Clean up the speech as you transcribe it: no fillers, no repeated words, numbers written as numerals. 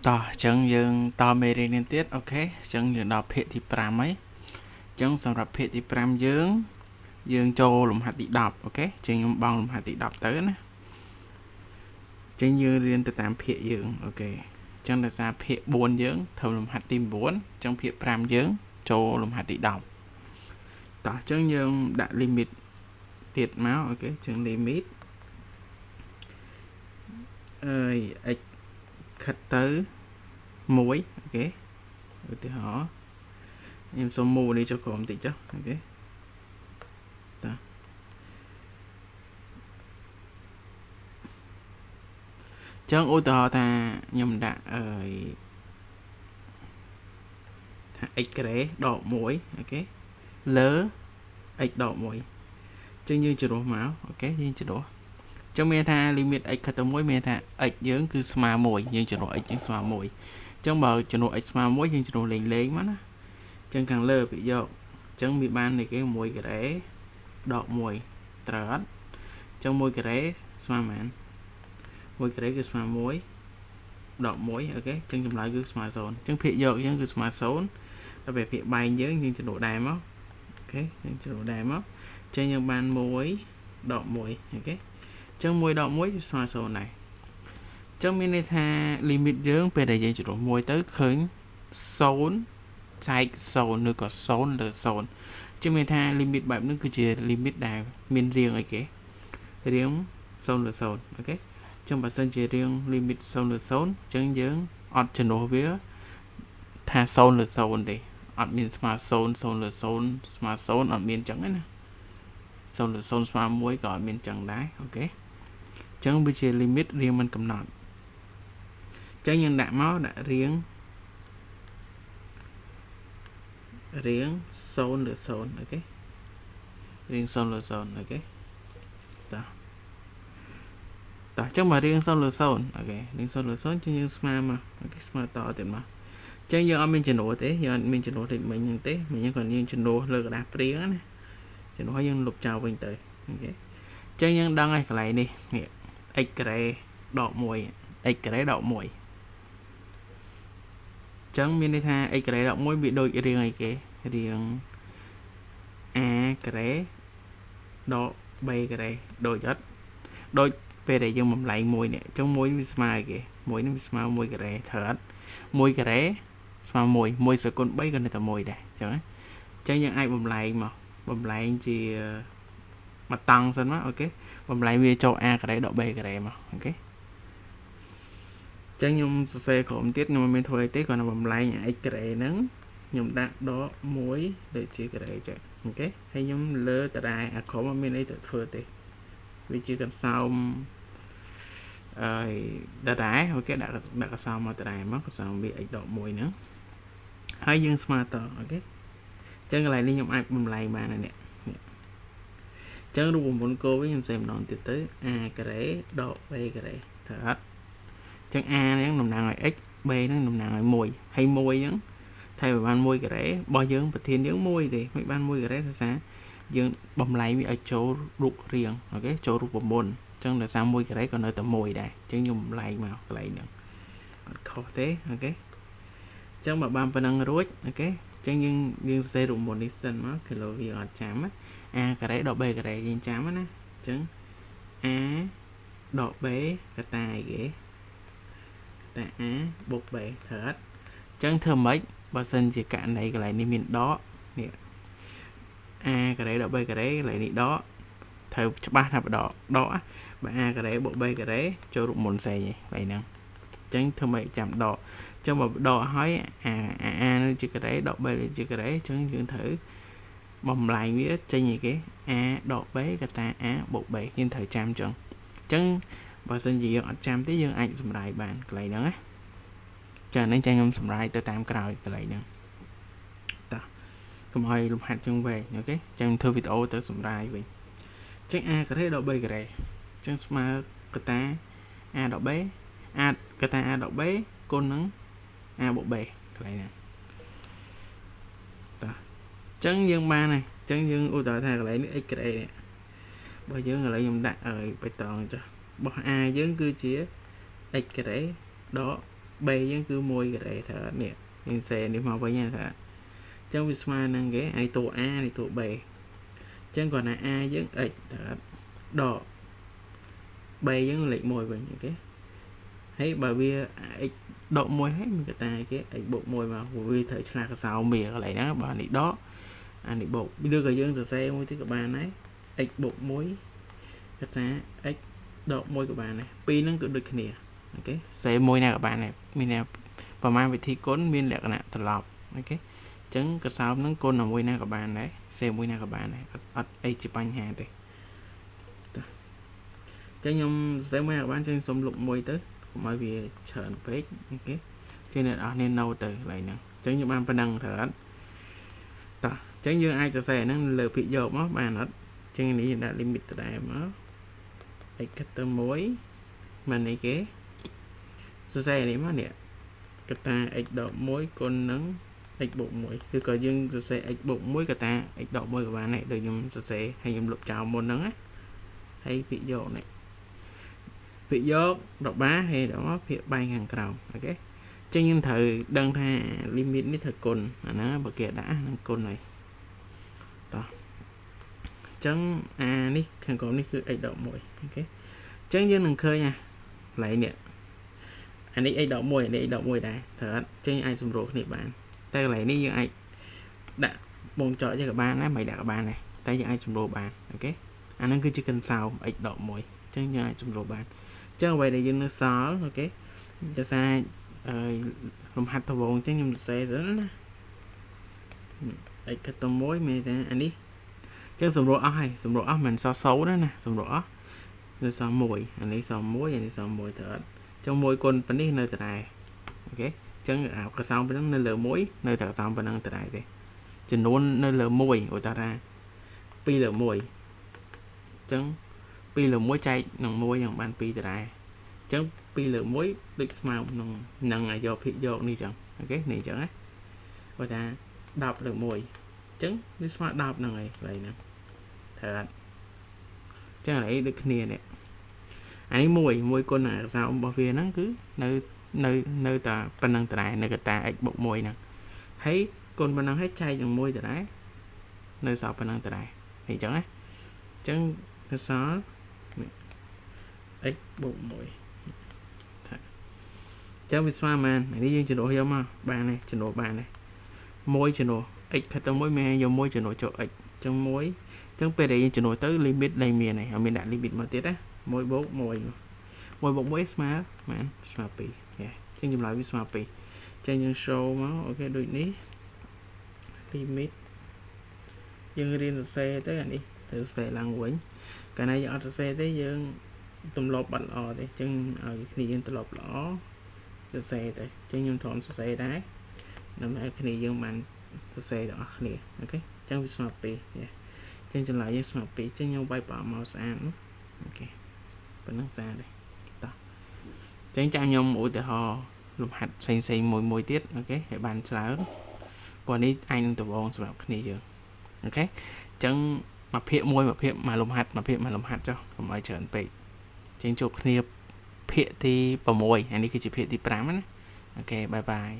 តោះអញ្ចឹងយើងតមេរៀននេះទៀតអូខេអញ្ចឹងយើងដល់ភាគទី5ហើយអញ្ចឹងសម្រាប់ភាគទី5យើងចូលលំហាត់ទី10អូខេអញ្ចឹងខ្ញុំបង់លំហាត់ទី10ទៅណាអញ្ចឹងយើងរៀនទៅតាមភាគយើងអូខេអញ្ចឹងដោយសារភាគ4យើងធ្វើលំហាត់ទី9អញ្ចឹងភាគ5យើងចូលលំហាត់ទី10តោះអញ្ចឹងយើងដាក់ limit ទៀតមកអូខេអញ្ចឹង limit x ខិតទៅ1អូខេឧទាហរណ៍ខ្ញុំសុំមូនេះចុះក្រោមតិចចុះអូខេតោះចឹងឧទាហរណ៍ថាខ្ញុំដាក់ថា x ក្រេដក1អូខេលើ x ដក1ចឹងយើងជ្រុះមកអូខេយើងជ្រុះចឹងមានថា limit x ខិតទៅ1មានថា x យើងគឺស្មើ1យើងជ្រុះ x យើងស្មើ1ចឹងបើជំនួស x ស្មើ1យើងជំនួសលេងមកណាចឹងខាងលើវាយកចឹងវាបាននេះគេ1ការ៉េដក1ត្រូវអត់ចឹង1ការ៉េស្មើប៉ុន្មាន1ការ៉េគឺស្មើ1ដក1អូខេចឹងចម្លើយគឺស្មើ0ចឹងភាគយកយើងគឺស្មើ0ដល់ពេលភាគបែងយើងជំនួសដែរមកអូខេយើងជំនួសដែរមកចឹងយើងបាន1ដក1អូខេចឹង1ដក1ស្មើ0ដែរចឹងមានន័យថា limit យើងពេលដែលយើងជំនួស1ទៅឃើញ0ចែក0ឬក៏0លើ0ចឹងមានថា limit បែបនេះគឺជា limit ដែលមានរាងអីគេរាង0លើ0អូខេចឹងបើសិនជារាង limit 0លើ0ចឹងយើងអត់ជំនួសវាថា0លើ0ទេអត់មានស្មើ0 0លើ0ស្មើ0អត់មានចឹងទេណា0លើ0ស្មើ1ក៏អត់មានចឹងដែរអូខេចឹងវាជា limit រាងមិនកំណត់ចឹងយើងដាក់មកដាក់រាង0លើ0អូខេរាង0លើ0អូខេតោះចឹងមករាង0លើ0អូខេរាង0លើ0ចឹងយើងស្មើមកអូខេស្មើតទៀតមកចឹងយើងអត់មានចំនួនទេយើងអត់មានចំនួនដូចមិញហ្នឹងទេមិញហ្នឹងគាត់យើងចំនួនលើกระดาษព្រៀងណាចំនួនយើងលុបចោលវិញទៅអូខេចឹងយើងដឹងហើយកន្លែងនេះ x ការ៉េដក1 x ការ៉េដក1ចឹងមានន័យថា x ការ៉េដក1វាដូចរាងអីគេរាង a ការ៉េដក b ការ៉េដូចអត់ដូចពេលដែលយើងបំលែង1នេះចឹង1វាស្មើអីគេ1នេះវាស្មើ1ការ៉េត្រូវអត់1ការ៉េស្មើ1 1ស្មើគុណ3ក៏នៅតែ1ដែរចឹងណាចឹងយើងអាចបំលែងមកបំលែងជាមកតង់សិនមកអូខេបំលែងវាចូល a ការ៉េដក b ការ៉េមកអូខេចឹងខ្ញុំសរសេរក្រុមទៀតខ្ញុំមិនមានធ្វើអីទេគ្រាន់តែបំលែង x ការ៉េហ្នឹងខ្ញុំដាក់ដក1ដូចជាការ៉េចឹងអូខេហើយខ្ញុំលើតរ៉ែអាក្រុមអត់មានអីទៅធ្វើទេវាជាកន្សោមតរ៉ែអូខេដាក់កន្សោមមកតរ៉ែមកកន្សោមវា x ដក1ហ្នឹងហើយយើងស្មើតអូខេចឹងកន្លែងនេះខ្ញុំអាចបំលែងបានហើយនេះចឹងរូបមន្តគោលវិញខ្ញុំសេម្ដងទៀតទៅ a ការ៉េដក b ការ៉េត្រូវអត់ចឹង a ហ្នឹងតំណាងឲ្យ x b ហ្នឹងតំណាងឲ្យ1ហើយ1ហ្នឹងថាវាបាន1ការ៉េរបស់យើងប្រធានយើង1ទេមិនបាន1ការ៉េដោយសារយើងបំលែងវាឲ្យចូលរូបរាងអូខេចូលរូបមន្តចឹងដោយសារ1ការ៉េក៏នៅតែ1ដែរចឹងខ្ញុំបំលែងមកកន្លែងហ្នឹងអត់ខុសទេអូខេចឹងបើបានប៉ុណ្ណឹងរួចអូខេចឹងយើងសរសេររូបមន្តនេះសិនមកគីឡូវាអត់ចាំណា a ការ៉េដក b ការ៉េយើងចាំណាចឹង a ដក b កតាអីគេតែ a បូក b ត្រូវអត់ចឹងធ្វើម៉េចបើសិនជាករណីកន្លែងនេះមានដកនេះ a ការ៉េដក b ការ៉េកន្លែងនេះដកត្រូវច្បាស់ថាបដកបើ a ការ៉េបូក b ការ៉េចូលរូបមន្តផ្សេងឯងកន្លែងហ្នឹងចឹងធ្វើម៉េចចាំដកចឹងបើដកហើយ a នឹងជាការ៉េដក b ជាការ៉េចឹងយើងត្រូវបំលែងវាចេញអីគេ a ដក b កតា a បូក b យើងត្រូវចាំចឹងបើសិនជាយើងអត់ចាំទេយើងអាចសម្រាយបានកន្លែងហ្នឹងណាចា៎ហ្នឹងចាំខ្ញុំសម្រាយទៅតាមក្រោយកន្លែងហ្នឹងតោះកុំឲ្យលំហាត់ជើងវែងអូខេចាំធ្វើវីដេអូទៅសម្រាយវិញចឹង a ការ៉េដក b ការ៉េចឹងស្មើកតា a ដក b កតា a ដក b គុណនឹង a បូក b កន្លែងហ្នឹងតោះចឹងយើងបានហើយចឹងយើងឧទាហរណ៍ថាកន្លែងនេះ x ការ៉េនេះបើយើងឥឡូវខ្ញុំដាក់ឲ្យបៃតងចុះរបស់ a យើងគឺជា x ការ៉េដក bay vẫn cứ môi cái này thở nè nhưng xe đi mau với nha thở trong vì smart năng ghé ai tụ a này tụ b chân còn là a với x thở đỏ b vẫn lệch môi về những cái thấy bà bia x độ môi hết mình cái tay cái x bộ môi mà vì thời là cái sao mìa cái lại đó bà này đó anh đi bộ đưa cái dương giờ xe môi tới các bạn ấy x bộ môi cái ta x độ môi của bạn này pi nó cứ được nè ok xe môi nào các bạn này mình nào và mang về thi cốn miên lẹ nè thật lọp ok chấn cái sao nó côn là môi nào các bạn đấy xe môi nào các bạn này ấy chỉ bánh hà thì cho nhung sẽ môi các bạn trên xung lục môi tới mọi vì chờ page ok cho nên ở nên nâu từ lại nè chấn như bạn phải đăng thở chấn như ai cho xe nó lừa bị dột mất bạn hết chân này đã limit tại mất ấy cách tơ mối mà này kế xe này mà nè cái ta x độ mối con nắng x bộ mũi thì có dương xe x bộ mũi cái ta x độ môi của bạn này được dùng xe hay dùng lục chào môn nắng á hay bị dột này bị dốt đọc bá hay đó phía bay hàng cầu ok cho những thời đăng tha limit ní thời cồn nó bậc kia đã cồn này đó chấn a ní hàng cồn níคือx độ mũi ok chấn dương đừng khơi nha lại nè anh ấy đậu môi này đậu môi đây thật chứ ai xung ruột này bạn tay lại ní như ai đã bồn chọi cho các bạn á mày đã các bạn này tay như ai xung ruột bạn ok anh nó cứ chỉ cần sao x đậu môi chứ như ai xung ruột bạn chứ vậy để dân nó xó ok cho xa làm hạt thầu bồn chứ nhưng xe rất ấy cái tôm mối mày anh đi chứ xung ruột mình so xấu đó nè xung ruột nó so mùi anh ấy so muối anh ấy so mùi thật trong môi con vấn đề nơi từ này ok chân ảo cái sao bên nơi lờ muối nơi thật sao bên từ này thì chỉ luôn nơi lờ mùi của ta ra pi lờ mùi chân pi lờ muối chay nòng muối dòng ban pi từ này chân pi lờ muối được màu nòng nằng là do thị do đi chẳng ok này chẳng á và ta đọc lờ mùi chân đi smart đọc này vậy nè thật chân lấy được nè nè ấy mùi con là sao bao phía nó cứ nơi ta bên năng từ này nơi người ta bộ mùi nè thấy con bên năng hết chay bằng mùi từ đấy nơi sao bên năng từ này thì chẳng á chẳng nó xó x bộ mùi chẳng bị xoa màn này đi dương trình độ hiểu mà bàn này trình độ bàn này môi trình độ x thật tao mối me vô môi trình độ chỗ x trong mối chẳng về đây trình độ tới limit đây miền này ở miền đại limit mà tiết á môi bố môi bột muối smart man smarty yeah chân dùng lại với smarty chân những show máu ok đôi ní limit dân riêng xe tới anh đi từ xe lăng quẩn cái này ở xe tới dân tùm lột bạch lò thì chân ở khi dân tùm lột lỏ cho xe tới chân những thôn xe đá nằm ở khi dân mạnh xe đó nè ok chân với smarty yeah chân chân lại với smarty chân nhau bay bỏ màu xanh ok bên nó ra đây tránh trang nhông mũi từ họ lục hạt xanh mùi tiết ok hệ bàn sáng còn đi anh từ vòng sập này chưa ok chẳng mà phía môi mà lục hạt cho không ai chọn bị tránh chụp kia phía thì bờ môi anh đi khi chỉ phía thì pram ok bye bye